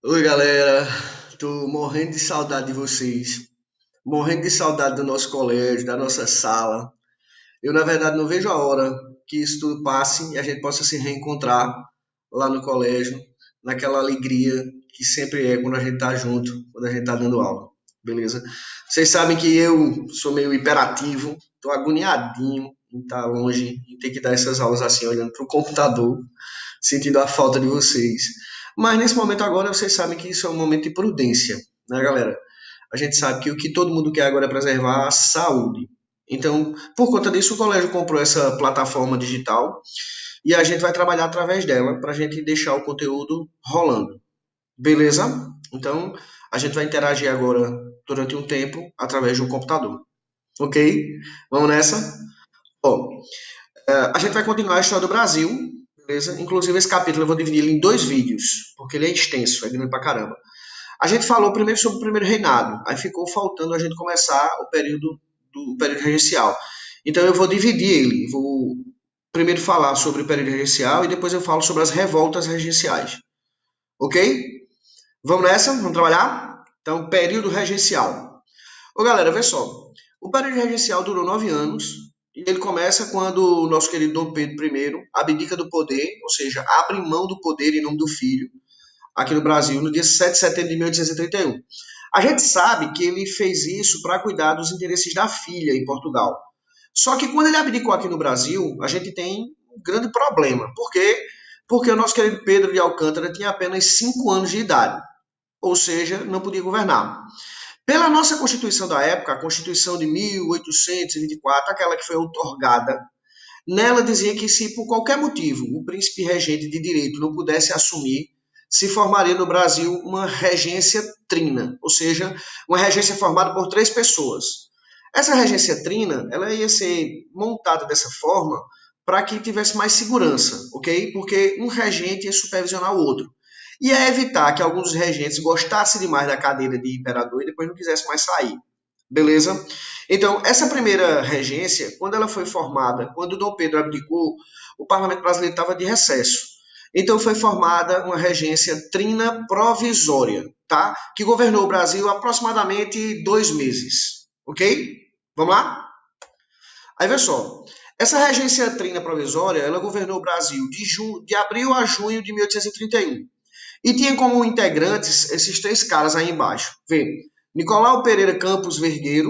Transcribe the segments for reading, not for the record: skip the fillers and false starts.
Oi, galera. Tô morrendo de saudade de vocês. Morrendo de saudade do nosso colégio, da nossa sala. Eu, na verdade, não vejo a hora que isso tudo passe e a gente possa se reencontrar lá no colégio, naquela alegria que sempre é quando a gente tá junto, quando a gente tá dando aula. Beleza? Vocês sabem que eu sou meio hiperativo, tô agoniadinho em estar longe e ter que dar essas aulas assim, olhando pro computador, sentindo a falta de vocês. Mas nesse momento agora, vocês sabem que isso é um momento de prudência, né, galera? A gente sabe que o que todo mundo quer agora é preservar a saúde. Então, por conta disso, o colégio comprou essa plataforma digital e a gente vai trabalhar através dela para a gente deixar o conteúdo rolando. Beleza? Então, a gente vai interagir agora durante um tempo através do computador. Ok? Vamos nessa? Bom, a gente vai continuar a história do Brasil, beleza? Inclusive, esse capítulo eu vou dividir ele em dois vídeos, porque ele é extenso, é grande pra caramba. A gente falou primeiro sobre o primeiro reinado, aí ficou faltando a gente começar o período regencial. Então eu vou dividir ele, vou primeiro falar sobre o período regencial e depois eu falo sobre as revoltas regenciais. Ok? Vamos nessa? Vamos trabalhar? Então, período regencial. Ô galera, vê só. O período regencial durou 9 anos e ele começa quando o nosso querido Dom Pedro I abdica do poder, ou seja, abre mão do poder em nome do filho, aqui no Brasil, no dia 7 de setembro de 1831. A gente sabe que ele fez isso para cuidar dos interesses da filha em Portugal. Só que quando ele abdicou aqui no Brasil, a gente tem um grande problema. Por quê? Porque o nosso querido Pedro de Alcântara tinha apenas 5 anos de idade, ou seja, não podia governar. Pela nossa Constituição da época, a Constituição de 1824, aquela que foi outorgada, nela dizia que se por qualquer motivo o príncipe regente de direito não pudesse assumir, se formaria no Brasil uma regência trina, ou seja, uma regência formada por três pessoas. Essa regência trina, ela ia ser montada dessa forma para que tivesse mais segurança, ok? Porque um regente ia supervisionar o outro. Ia evitar que alguns dos regentes gostassem demais da cadeira de imperador e depois não quisessem mais sair. Beleza? Então, essa primeira regência, quando ela foi formada, quando Dom Pedro abdicou, o parlamento brasileiro estava de recesso. Então, foi formada uma regência trina provisória, tá? Que governou o Brasil aproximadamente 2 meses. Ok? Vamos lá? Aí, vê só. Essa regência trina provisória, ela governou o Brasil de abril a junho de 1831. E tinha como integrantes esses três caras aí embaixo. Vê, Nicolau Pereira Campos Vergueiro,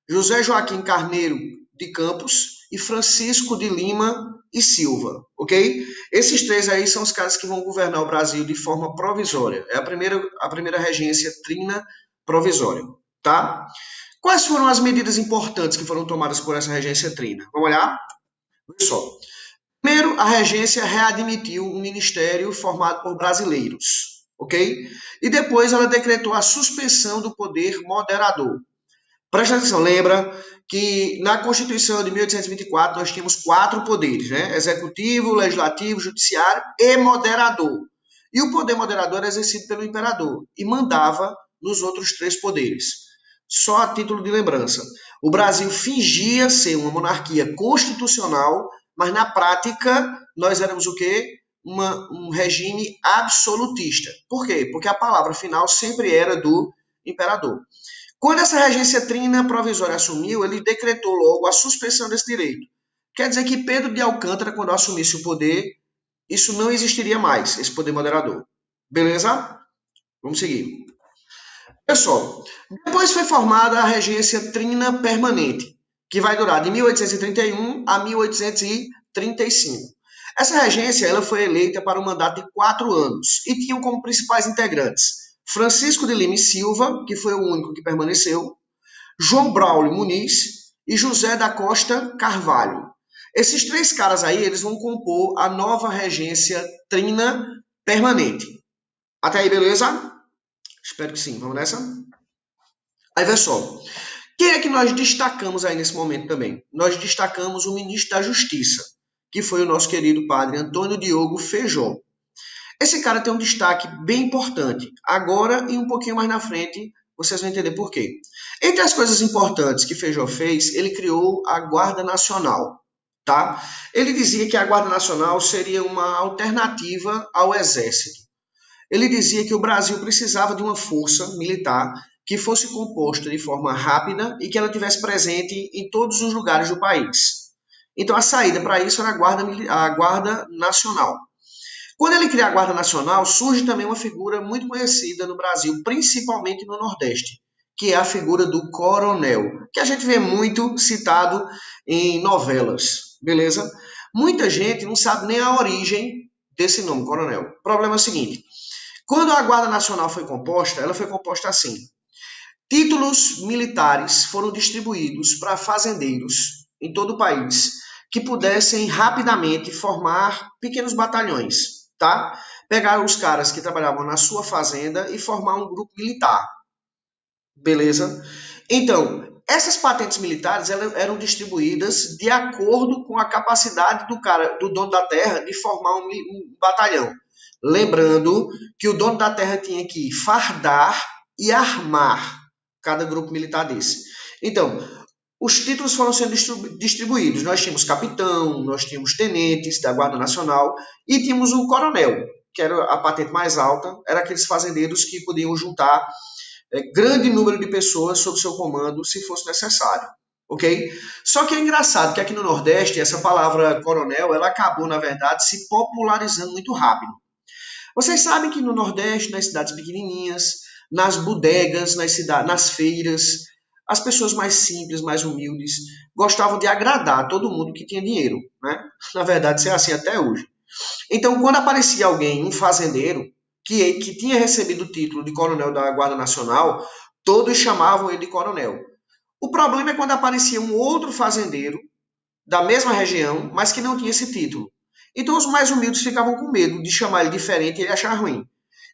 José Joaquim Carneiro de Campos e Francisco de Lima e Silva, ok? Esses três aí são os caras que vão governar o Brasil de forma provisória. É a primeira regência trina provisória, tá? Quais foram as medidas importantes que foram tomadas por essa regência trina? Vamos olhar? Olha só. Primeiro, a regência readmitiu um ministério formado por brasileiros, ok? E depois ela decretou a suspensão do poder moderador. Presta atenção, lembra que na Constituição de 1824 nós tínhamos quatro poderes, né? Executivo, legislativo, judiciário e moderador. E o poder moderador era exercido pelo imperador e mandava nos outros três poderes. Só a título de lembrança. O Brasil fingia ser uma monarquia constitucional, mas na prática nós éramos o quê? Um regime absolutista. Por quê? Porque a palavra final sempre era do imperador. Quando essa regência trina provisória assumiu, ele decretou logo a suspensão desse direito. Quer dizer que Pedro de Alcântara, quando assumisse o poder, isso não existiria mais, esse poder moderador. Beleza? Vamos seguir. Pessoal, depois foi formada a regência trina permanente, que vai durar de 1831 a 1835. Essa regência ela foi eleita para um mandato de 4 anos e tinham como principais integrantes Francisco de Lima e Silva, que foi o único que permaneceu, João Braulio Muniz e José da Costa Carvalho. Esses três caras aí, eles vão compor a nova regência trina permanente. Até aí, beleza? Espero que sim. Vamos nessa? Aí, vê só. Quem é que nós destacamos aí nesse momento também? Nós destacamos o ministro da Justiça, que foi o nosso querido padre Antônio Diogo Feijó. Esse cara tem um destaque bem importante. Agora e um pouquinho mais na frente, vocês vão entender por quê. Entre as coisas importantes que Feijó fez, ele criou a Guarda Nacional. Tá? Ele dizia que a Guarda Nacional seria uma alternativa ao Exército. ele dizia que o Brasil precisava de uma força militar que fosse composta de forma rápida e que ela tivesse presente em todos os lugares do país. Então a saída para isso era a Guarda Nacional. Quando ele cria a Guarda Nacional, surge também uma figura muito conhecida no Brasil, principalmente no Nordeste, que é a figura do coronel, que a gente vê muito citado em novelas, beleza? Muita gente não sabe nem a origem desse nome, coronel. O problema é o seguinte, quando a Guarda Nacional foi composta, ela foi composta assim. Títulos militares foram distribuídos para fazendeiros em todo o país que pudessem rapidamente formar pequenos batalhões, tá? Pegaram os caras que trabalhavam na sua fazenda e formar um grupo militar, beleza? Então, essas patentes militares eram distribuídas de acordo com a capacidade do dono da terra de formar um batalhão. Lembrando que o dono da terra tinha que fardar e armar cada grupo militar desse. Então, os títulos foram sendo distribuídos. Nós tínhamos capitão, nós tínhamos tenentes da Guarda Nacional e tínhamos o coronel, que era a patente mais alta, era aqueles fazendeiros que podiam juntar grande número de pessoas sob seu comando se fosse necessário, ok? Só que é engraçado que aqui no Nordeste essa palavra coronel ela acabou na verdade se popularizando muito rápido. Vocês sabem que no Nordeste, nas cidades pequenininhas, nas bodegas, nas feiras, as pessoas mais simples, mais humildes, gostavam de agradar todo mundo que tinha dinheiro, né? Na verdade, isso é assim até hoje. Então, quando aparecia alguém, um fazendeiro, que tinha recebido o título de coronel da Guarda Nacional, todos chamavam ele de coronel. O problema é quando aparecia um outro fazendeiro da mesma região, mas que não tinha esse título. Então os mais humildes ficavam com medo de chamar ele diferente e ele achar ruim.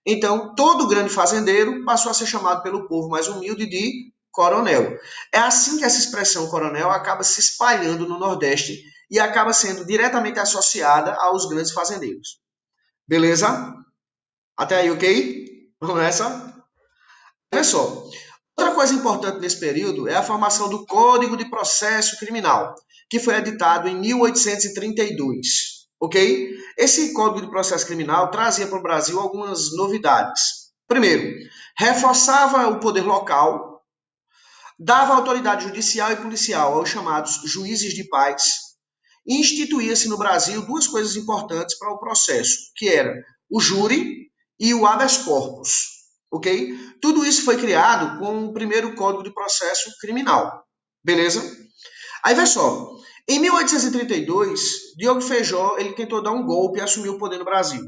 Então todo grande fazendeiro passou a ser chamado pelo povo mais humilde de coronel. É assim que essa expressão coronel acaba se espalhando no Nordeste e acaba sendo diretamente associada aos grandes fazendeiros. Beleza? Até aí, ok? Vamos nessa? Olha só. Outra coisa importante nesse período é a formação do Código de Processo Criminal, que foi editado em 1832, ok? Esse Código de Processo Criminal trazia para o Brasil algumas novidades. Primeiro, reforçava o poder local, dava autoridade judicial e policial aos chamados juízes de paz, e instituía-se no Brasil duas coisas importantes para o processo, que era o júri e o habeas corpus, ok? Tudo isso foi criado com o primeiro Código de Processo Criminal, beleza? Aí vê só, em 1832, Diogo Feijó ele tentou dar um golpe e assumir o poder no Brasil,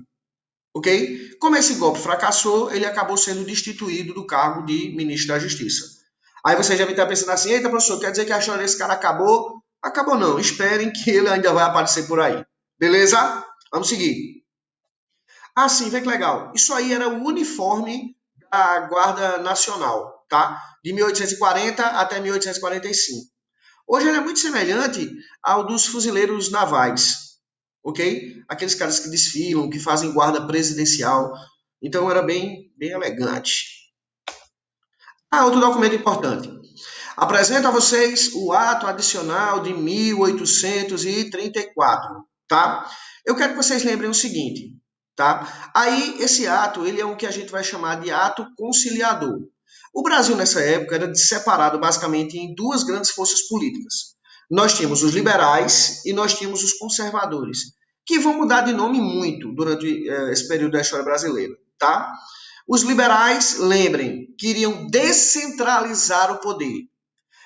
ok? Como esse golpe fracassou, ele acabou sendo destituído do cargo de ministro da Justiça. Aí você já vai estar pensando assim, eita professor, quer dizer que a história desse cara acabou? Acabou não, esperem que ele ainda vai aparecer por aí, beleza? Vamos seguir. Ah, sim, vê que legal. Isso aí era o uniforme da Guarda Nacional, tá? De 1840 até 1845. Hoje ele é muito semelhante ao dos fuzileiros navais, ok? Aqueles caras que desfilam, que fazem guarda presidencial. Então era bem elegante. Ah, outro documento importante. Apresento a vocês o ato adicional de 1834, tá? Eu quero que vocês lembrem o seguinte, tá? Aí, esse ato, ele é o que a gente vai chamar de ato conciliador. O Brasil, nessa época, era separado basicamente em duas grandes forças políticas. Nós tínhamos os liberais e nós tínhamos os conservadores, que vão mudar de nome muito durante esse período da história brasileira, tá? Os liberais, lembrem, queriam descentralizar o poder.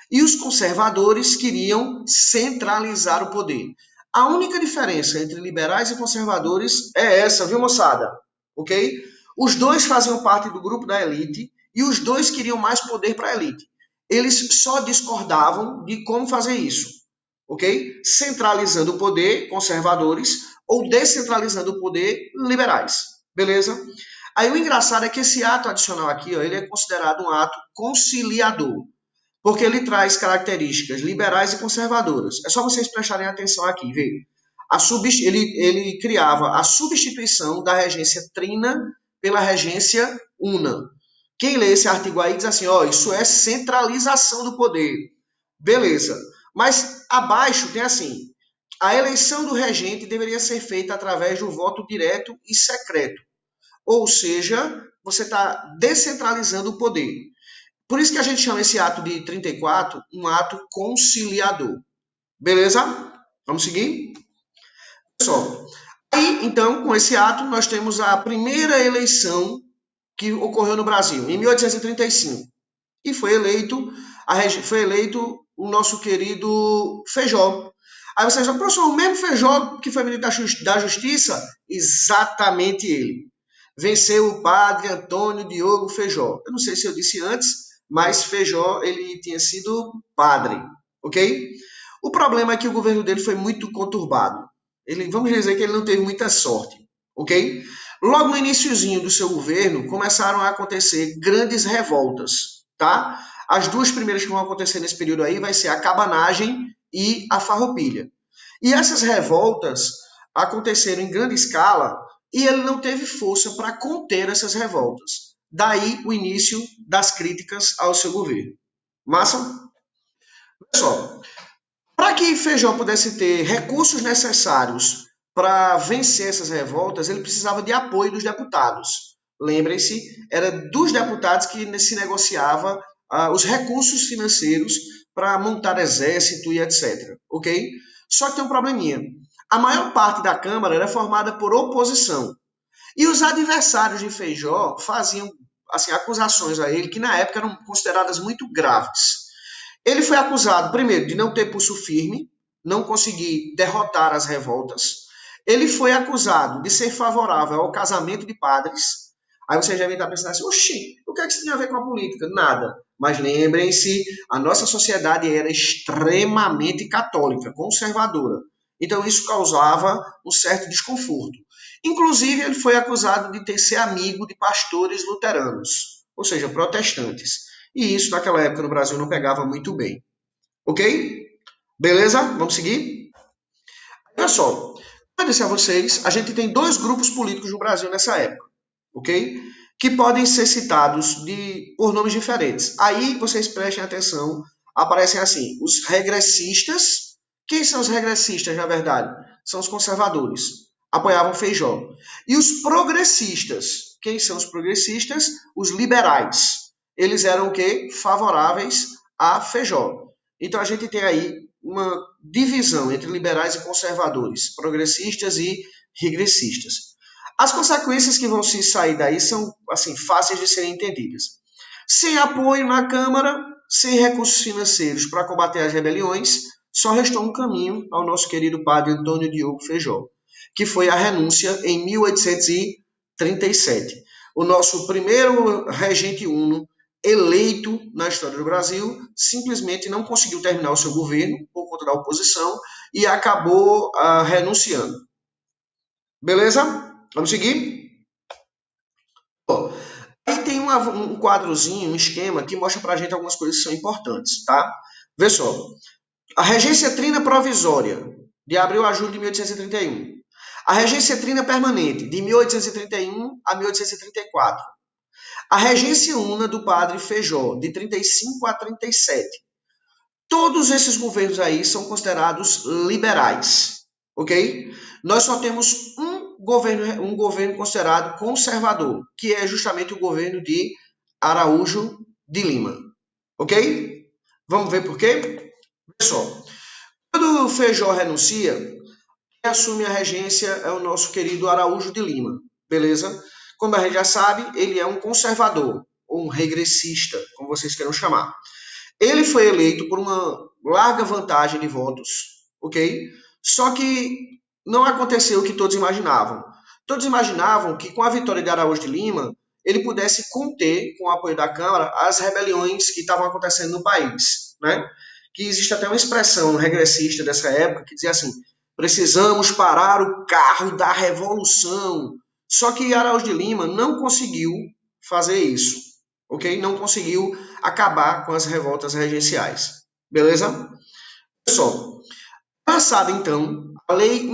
E os conservadores queriam centralizar o poder. A única diferença entre liberais e conservadores é essa, viu, moçada? Ok? Os dois faziam parte do grupo da elite e os dois queriam mais poder para a elite. Eles só discordavam de como fazer isso. Ok? Centralizando o poder, conservadores, ou descentralizando o poder, liberais. Beleza? Aí o engraçado é que esse ato adicional aqui, ó, ele é considerado um ato conciliador, porque ele traz características liberais e conservadoras. É só vocês prestarem atenção aqui, vê. Ele criava a substituição da regência trina pela regência una. Quem lê esse artigo aí diz assim, ó, isso é centralização do poder. Beleza. Mas abaixo tem assim, a eleição do regente deveria ser feita através do voto direto e secreto. ou seja, você está descentralizando o poder. Por isso que a gente chama esse ato de 34 um ato conciliador. Beleza? Vamos seguir? Pessoal, aí, então, com esse ato, nós temos a primeira eleição que ocorreu no Brasil, em 1835. E foi eleito o nosso querido Feijó. Aí vocês vão, professor, o mesmo Feijó que foi ministro da Justiça? Exatamente ele. Venceu o padre Antônio Diogo Feijó. Eu não sei se eu disse antes, mas Feijó ele tinha sido padre, ok? O problema é que o governo dele foi muito conturbado. Vamos dizer que ele não teve muita sorte, ok? Logo no iniciozinho do seu governo, começaram a acontecer grandes revoltas, tá? As duas primeiras que vão acontecer nesse período aí vai ser a cabanagem e a farroupilha. E essas revoltas aconteceram em grande escala e ele não teve força para conter essas revoltas. Daí o início das críticas ao seu governo. Massa? Pessoal, para que Feijó pudesse ter recursos necessários para vencer essas revoltas, ele precisava de apoio dos deputados. Lembrem-se, era dos deputados que se negociava os recursos financeiros para montar exército e etc. Ok? Só que tem um probleminha. A maior parte da Câmara era formada por oposição. E os adversários de Feijó faziam assim, acusações a ele que na época eram consideradas muito graves. Ele foi acusado, primeiro, de não ter pulso firme, não conseguir derrotar as revoltas. Ele foi acusado de ser favorável ao casamento de padres. Aí você já devem estar pensando assim, oxi, o que é que isso tem a ver com a política? Nada. Mas lembrem-se, a nossa sociedade era extremamente católica, conservadora. Então isso causava um certo desconforto. Inclusive, ele foi acusado de ter sido amigo de pastores luteranos, ou seja, protestantes. E isso naquela época no Brasil não pegava muito bem. Ok? Beleza? Vamos seguir? Olha só, para dizer a vocês, a gente tem dois grupos políticos no Brasil nessa época, ok? Que podem ser citados por nomes diferentes. Aí vocês prestem atenção, aparecem assim, os regressistas. Quem são os regressistas, na verdade? São os conservadores. Apoiavam Feijó. E os progressistas. Quem são os progressistas? Os liberais. Eles eram o quê? Favoráveis a Feijó. Então a gente tem aí uma divisão entre liberais e conservadores, progressistas e regressistas. As consequências que vão se sair daí são assim fáceis de serem entendidas. Sem apoio na Câmara, sem recursos financeiros para combater as rebeliões, só restou um caminho ao nosso querido padre Antônio Diogo Feijó, que foi a renúncia em 1837. O nosso primeiro regente uno eleito na história do Brasil, simplesmente não conseguiu terminar o seu governo por conta da oposição e acabou renunciando. Beleza? Vamos seguir? Aí tem um quadrozinho, um esquema que mostra pra gente algumas coisas que são importantes, tá? Vê só. A regência trina provisória, de abril a julho de 1831. A regência trina permanente, de 1831 a 1834. A regência una do padre Feijó, de 35 a 37. Todos esses governos aí são considerados liberais, ok? Nós só temos um governo considerado conservador, que é justamente o governo de Araújo de Lima, ok? Vamos ver por quê? Pessoal, quando o Feijó renuncia, quem assume a regência é o nosso querido Araújo de Lima, beleza? Como a gente já sabe, ele é um conservador, ou um regressista, como vocês queiram chamar. Ele foi eleito por uma larga vantagem de votos, ok? Só que não aconteceu o que todos imaginavam. Todos imaginavam que com a vitória de Araújo de Lima, ele pudesse conter, com o apoio da Câmara, as rebeliões que estavam acontecendo no país, né? Que existe até uma expressão regressista dessa época que dizia assim, precisamos parar o carro da revolução. Só que Araújo de Lima não conseguiu fazer isso, ok? Não conseguiu acabar com as revoltas regenciais. Beleza? Pessoal, passada então a lei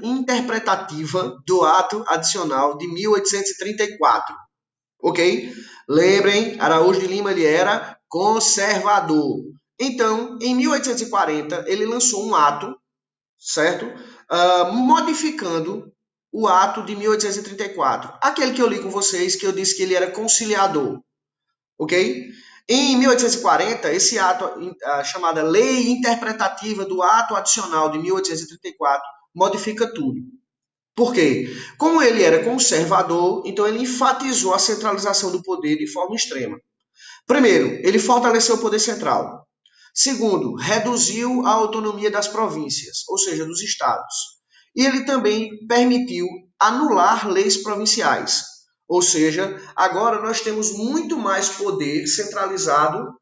interpretativa do ato adicional de 1834, ok? Lembrem, Araújo de Lima ele era conservador. Então, em 1840, ele lançou um ato, certo? Modificando o ato de 1834, aquele que eu li com vocês, que eu disse que ele era conciliador, ok? Em 1840, esse ato, a chamada Lei Interpretativa do Ato Adicional de 1834, modifica tudo. Por quê? Como ele era conservador, então ele enfatizou a centralização do poder de forma extrema. Primeiro, ele fortaleceu o poder central. Segundo, reduziu a autonomia das províncias, ou seja, dos estados. E ele também permitiu anular leis provinciais. Ou seja, agora nós temos muito mais poder centralizado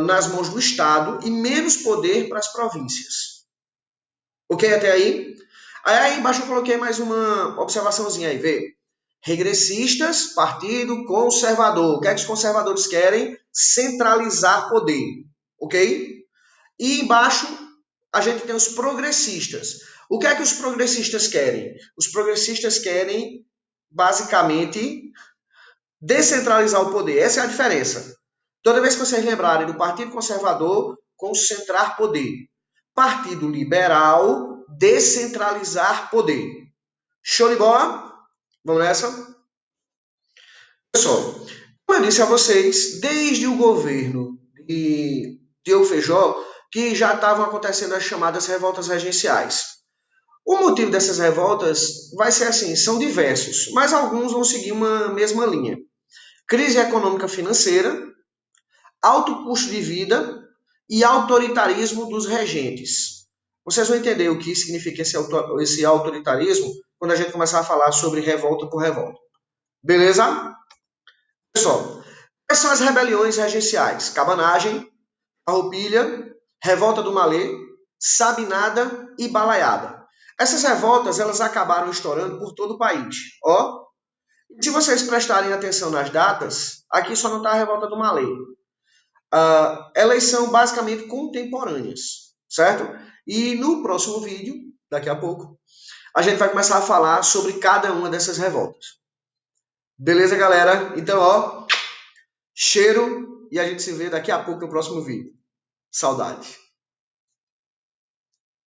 nas mãos do Estado e menos poder para as províncias. Ok até aí? Aí embaixo eu coloquei mais uma observaçãozinha aí, vê. Regressistas, partido conservador. O que é que os conservadores querem? Centralizar poder, ok? E embaixo a gente tem os progressistas. O que é que os progressistas querem? Os progressistas querem, basicamente, descentralizar o poder. Essa é a diferença. Toda vez que vocês lembrarem do Partido Conservador, concentrar poder. Partido Liberal, descentralizar poder. Show de bola? Vamos nessa? Pessoal, como eu disse a vocês, desde o governo de Feijó, que já estavam acontecendo as chamadas revoltas regenciais. O motivo dessas revoltas vai ser assim, são diversos, mas alguns vão seguir uma mesma linha. Crise econômica financeira, alto custo de vida e autoritarismo dos regentes. Vocês vão entender o que significa esse autoritarismo quando a gente começar a falar sobre revolta por revolta. Beleza? Pessoal, quais são as rebeliões regenciais? Cabanagem, Farroupilha, Revolta do Malê, Sabinada e Balaiada. Essas revoltas elas acabaram estourando por todo o país. Ó, se vocês prestarem atenção nas datas, aqui só não está a Revolta do Malê. Elas são basicamente contemporâneas, certo? E no próximo vídeo, daqui a pouco, a gente vai começar a falar sobre cada uma dessas revoltas. Beleza, galera? Então, ó, cheiro e a gente se vê daqui a pouco no próximo vídeo. Saudade.